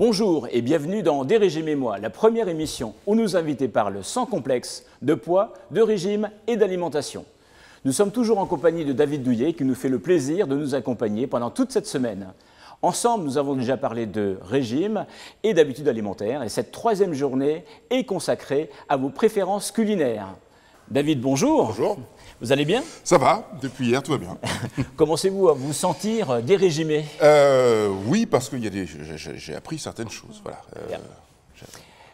Bonjour et bienvenue dans Des régimes et moi, la première émission où nos invités parlent sans complexe de poids, de régime et d'alimentation. Nous sommes toujours en compagnie de David Douillet qui nous fait le plaisir de nous accompagner pendant toute cette semaine. Ensemble, nous avons déjà parlé de régime et d'habitudes alimentaires et cette troisième journée est consacrée à vos préférences culinaires. David, bonjour. Bonjour. Vous allez bien? Ça va, depuis hier, tout va bien. Commencez-vous à vous sentir dérégimé? Oui, parce que j'ai appris certaines choses.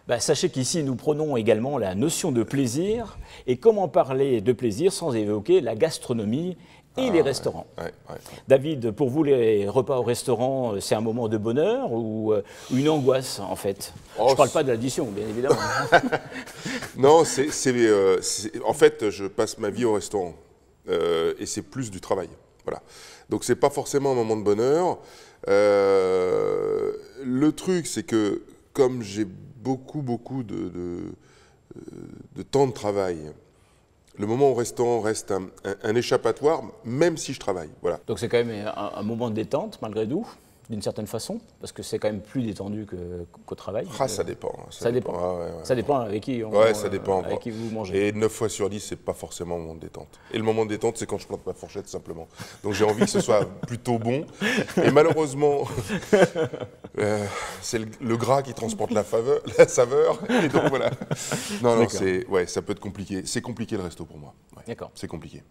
Voilà. Sachez qu'ici, nous prenons également la notion de plaisir. Et comment parler de plaisir sans évoquer la gastronomie et les restaurants. Ouais. David, pour vous, les repas au restaurant, c'est un moment de bonheur ou une angoisse, en fait? Je ne parle pas de l'addition, bien évidemment. Non, en fait, je passe ma vie au restaurant. Et c'est plus du travail. Voilà. Donc, ce n'est pas forcément un moment de bonheur. Le truc, c'est que comme j'ai beaucoup de temps de travail, le moment au restaurant reste un échappatoire, même si je travaille. Voilà. Donc c'est quand même un moment de détente, malgré tout, d'une certaine façon, parce que c'est quand même plus détendu qu'au travail. Ça dépend. Ça dépend. Ouais. Ça dépend avec qui, ça dépend. avec qui vous mangez. Et 9 fois sur 10, c'est pas forcément un moment de détente. Et le moment de détente, c'est quand je plante ma fourchette, simplement. Donc j'ai envie que ce soit plutôt bon. Et malheureusement, c'est le gras qui transporte la saveur. Et donc voilà. Non, ça peut être compliqué. C'est compliqué le resto pour moi. Ouais. D'accord. C'est compliqué.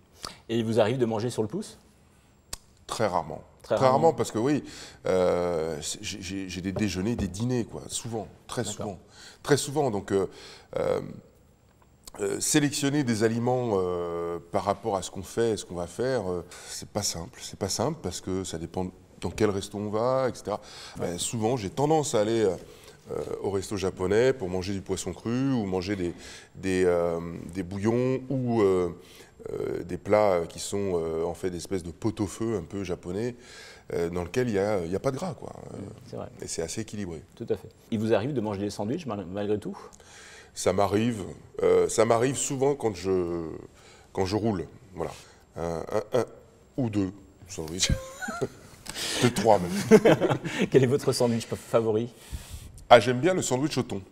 Et il vous arrive de manger sur le pouce? Très rarement. Très rarement parce que oui, j'ai des déjeuners, des dîners, quoi, souvent, très souvent. Très souvent, donc sélectionner des aliments par rapport à ce qu'on fait et ce qu'on va faire, c'est pas simple. C'est pas simple parce que ça dépend dans quel resto on va, etc. Ouais. Souvent, j'ai tendance à aller au resto japonais pour manger du poisson cru ou manger des bouillons ou des plats qui sont en fait des espèces de pot-au-feu un peu japonais dans lequel il y a pas de gras, quoi. C'est vrai. Et c'est assez équilibré. Tout à fait. Il vous arrive de manger des sandwichs malgré tout? Ça m'arrive souvent quand je roule, voilà. Un ou deux sandwichs. De 3 même. Quel est votre sandwich favori? J'aime bien le sandwich au thon.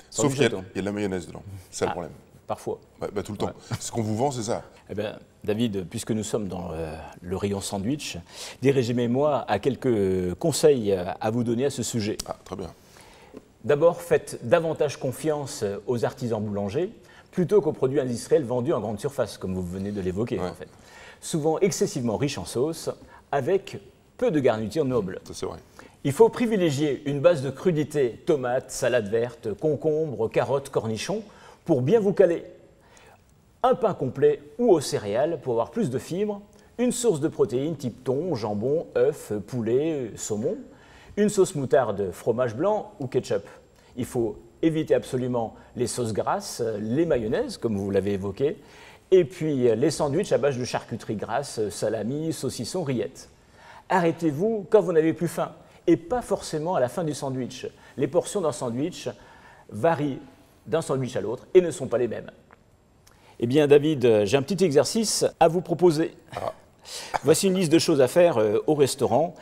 Sauf qu'il y a de la mayonnaise dedans. C'est le problème. Parfois. Tout le temps. Ouais. Ce qu'on vous vend, c'est ça. Eh bien, David, puisque nous sommes dans le rayon sandwich, Des régimes et moi a quelques conseils à vous donner à ce sujet. Très bien. D'abord, faites davantage confiance aux artisans boulangers plutôt qu'aux produits industriels vendus en grande surface, comme vous venez de l'évoquer, en fait. Souvent excessivement riches en sauce, avec peu de garnitures nobles. Ça, c'est vrai. Il faut privilégier une base de crudité, tomates, salade verte, concombres, carottes, cornichons, pour bien vous caler. Un pain complet ou aux céréales pour avoir plus de fibres, une source de protéines type thon, jambon, œufs, poulet, saumon, une sauce moutarde, fromage blanc ou ketchup. Il faut éviter absolument les sauces grasses, les mayonnaises, comme vous l'avez évoqué, et puis les sandwichs à base de charcuterie grasse, salami, saucisson, rillettes. Arrêtez-vous quand vous n'avez plus faim, et pas forcément à la fin du sandwich. Les portions d'un sandwich varient d'un sandwich à l'autre et ne sont pas les mêmes. Eh bien, David, j'ai un petit exercice à vous proposer. Voici une liste de choses à faire au restaurant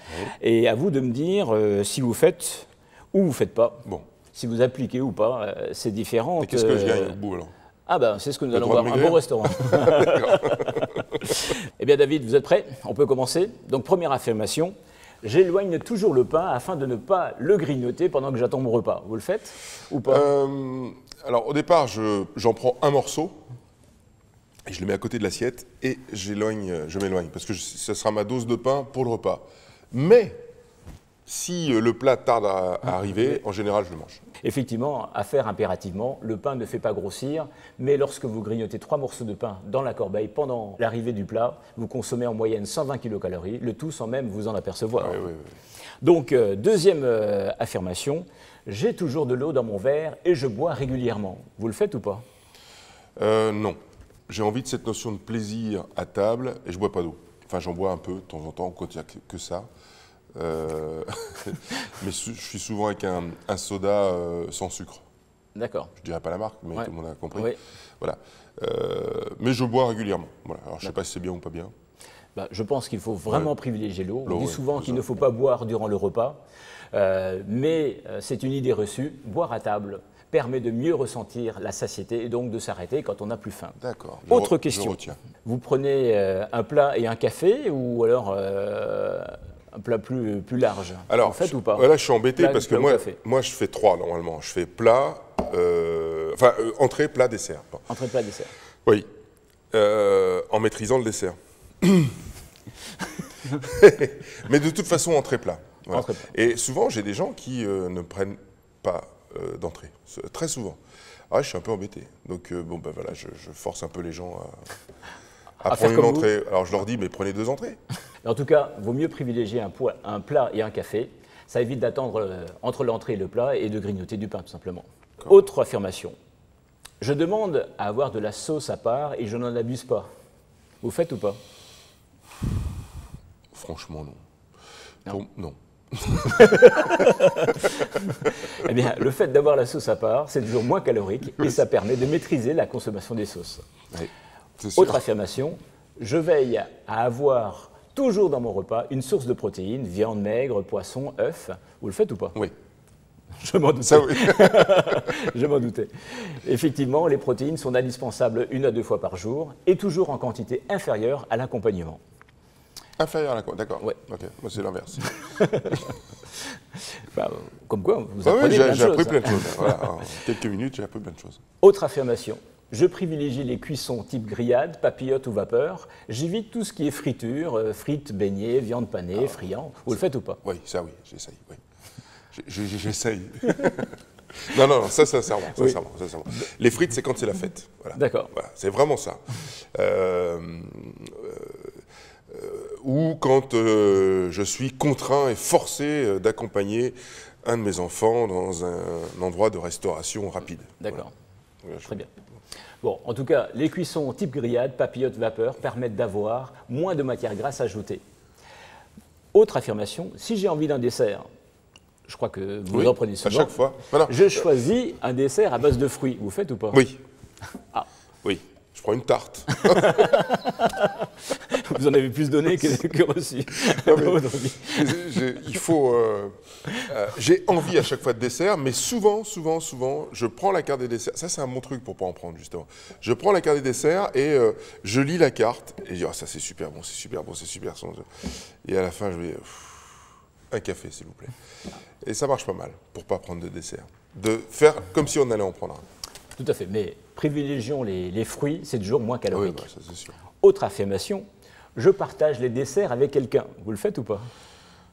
et à vous de me dire si vous faites ou vous ne faites pas. Bon. Si vous appliquez ou pas, c'est différent. Et qu'est-ce que je gagne au bout alors? C'est ce que nous allons voir, un bon restaurant. Eh bien, David, vous êtes prêt? On peut commencer. Donc, première affirmation. J'éloigne toujours le pain afin de ne pas le grignoter pendant que j'attends mon repas. Vous le faites ou pas? Alors au départ, j'en prends un morceau et je le mets à côté de l'assiette et je m'éloigne parce que ce sera ma dose de pain pour le repas. Mais si le plat tarde à arriver, en général, je le mange. Effectivement, à faire impérativement, le pain ne fait pas grossir, mais lorsque vous grignotez 3 morceaux de pain dans la corbeille pendant l'arrivée du plat, vous consommez en moyenne 120 kilocalories, le tout sans même vous en apercevoir. Oui. Donc, deuxième affirmation, j'ai toujours de l'eau dans mon verre et je bois régulièrement. Vous le faites ou pas? Non. J'ai envie de cette notion de plaisir à table et je bois pas d'eau. Enfin, j'en bois un peu de temps en temps quand il n'y a que ça. Mais je suis souvent avec un soda sans sucre. D'accord. Je ne dirais pas la marque, mais tout le monde a compris. Oui. Voilà. Mais je bois régulièrement. Voilà. Alors je ne sais pas si c'est bien ou pas bien. Je pense qu'il faut vraiment privilégier l'eau. On dit souvent qu'il ne faut pas boire durant le repas. Mais c'est une idée reçue, boire à table permet de mieux ressentir la satiété et donc de s'arrêter quand on n'a plus faim. D'accord. Autre question. Vous prenez un plat et un café ou alors un plat plus large? Alors, vous faites ou pas? Là, je suis embêté plat, parce que moi, je fais 3 normalement. Je fais plat, entrée, plat, dessert. Bon. Entrée, plat, dessert. Oui, en maîtrisant le dessert. Mais de toute façon, entrée, plat. Voilà. Entrée, plat. Et souvent, j'ai des gens qui ne prennent pas d'entrée, très souvent. Ah, je suis un peu embêté. Donc, voilà, je force un peu les gens à prendre une entrée. Alors, je leur dis, mais prenez 2 entrées. En tout cas, il vaut mieux privilégier un plat et un café. Ça évite d'attendre entre l'entrée et le plat et de grignoter du pain, tout simplement. Autre affirmation. Je demande à avoir de la sauce à part et je n'en abuse pas. Vous faites ou pas? Franchement, non. Non. Eh bien, le fait d'avoir la sauce à part, c'est toujours moins calorique et ça permet de maîtriser la consommation des sauces. Oui, autre affirmation, je veille à avoir toujours dans mon repas une source de protéines, viande maigre, poisson, œufs. Vous le faites ou pas? Oui. Je m'en doutais. Ça, oui. Je m'en doutais. Effectivement, les protéines sont indispensables 1 à 2 fois par jour et toujours en quantité inférieure à l'accompagnement. Inférieur à la quoi, d'accord. Ouais. Ok, moi c'est l'inverse. Comme quoi, vous apprenez plein de choses. J'ai appris plein de choses. Voilà, en quelques minutes, j'ai appris plein de choses. Autre affirmation. Je privilégie les cuissons type grillade, papillote ou vapeur. J'évite tout ce qui est friture, frites, beignets, viande panée, friand. Vous le faites ou pas? Oui, ça oui, j'essaye. Oui. J'essaye. Non, ça sincèrement. Les frites, c'est quand c'est la fête. Voilà. D'accord. Voilà, c'est vraiment ça. Ou quand je suis contraint et forcé d'accompagner un de mes enfants dans un endroit de restauration rapide. D'accord. Voilà. Très bien. Bon, en tout cas, les cuissons type grillade, papillote, vapeur permettent d'avoir moins de matière grasse ajoutée. Autre affirmation, si j'ai envie d'un dessert, je crois que vous en prenez souvent. À chaque fois. Voilà. Je choisis un dessert à base de fruits. Vous faites ou pas? Oui. Ah. Oui. Je prends une tarte. Vous en avez plus donné que reçu. Il faut. J'ai envie à chaque fois de dessert, mais souvent, je prends la carte des desserts. Ça, c'est un bon truc pour pas en prendre, justement. Je prends la carte des desserts et je lis la carte et je dis, ça c'est super bon, c'est super bon, c'est super bon. Et à la fin, je vais. Un café, s'il vous plaît. Et ça marche pas mal pour pas prendre de dessert. De faire comme si on allait en prendre un. Tout à fait, mais privilégions les fruits, c'est toujours moins calorique. Oui, ça c'est sûr. Autre affirmation, je partage les desserts avec quelqu'un. Vous le faites ou pas?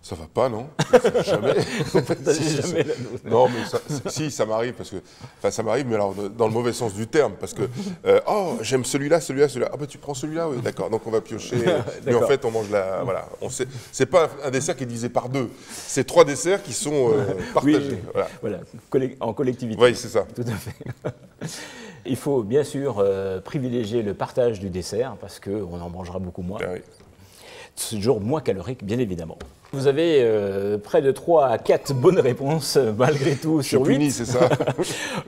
Ça va pas, non? Jamais. Vous partagez jamais la dose. Non, mais si, ça m'arrive, parce que, enfin, ça m'arrive, mais alors dans le mauvais sens du terme, parce que, j'aime celui-là. Ah bah tu prends celui-là, oui, d'accord. Donc on va piocher. Mais en fait, on mange voilà. C'est pas un dessert qui est divisé par 2. C'est 3 desserts qui sont partagés. Oui, voilà, en collectivité. Oui, c'est ça. Tout à fait. Il faut bien sûr privilégier le partage du dessert parce qu'on en mangera beaucoup moins. Ah oui. C'est toujours moins calorique, bien évidemment. Vous avez près de 3 à 4 bonnes réponses, malgré tout, sur 8. Je suis puni, c'est ça.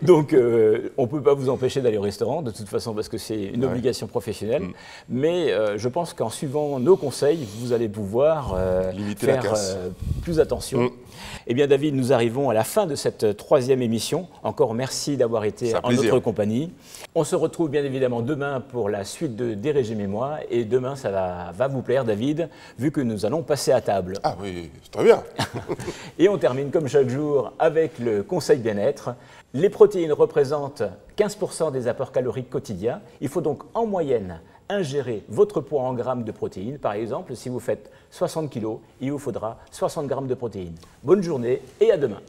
Donc, on ne peut pas vous empêcher d'aller au restaurant, de toute façon, parce que c'est une obligation professionnelle. Mais je pense qu'en suivant nos conseils, vous allez pouvoir faire plus attention. Eh bien, David, nous arrivons à la fin de cette 3e émission. Encore merci d'avoir été en notre compagnie. On se retrouve bien évidemment demain pour la suite de Des régimes et moi. Et demain, ça va vous plaire, David, vu que nous allons passer à table. Ah oui, c'est très bien. Et on termine comme chaque jour avec le conseil bien-être. Les protéines représentent 15% des apports caloriques quotidiens. Il faut donc en moyenne ingérer votre poids en grammes de protéines. Par exemple, si vous faites 60 kg, il vous faudra 60 grammes de protéines. Bonne journée et à demain.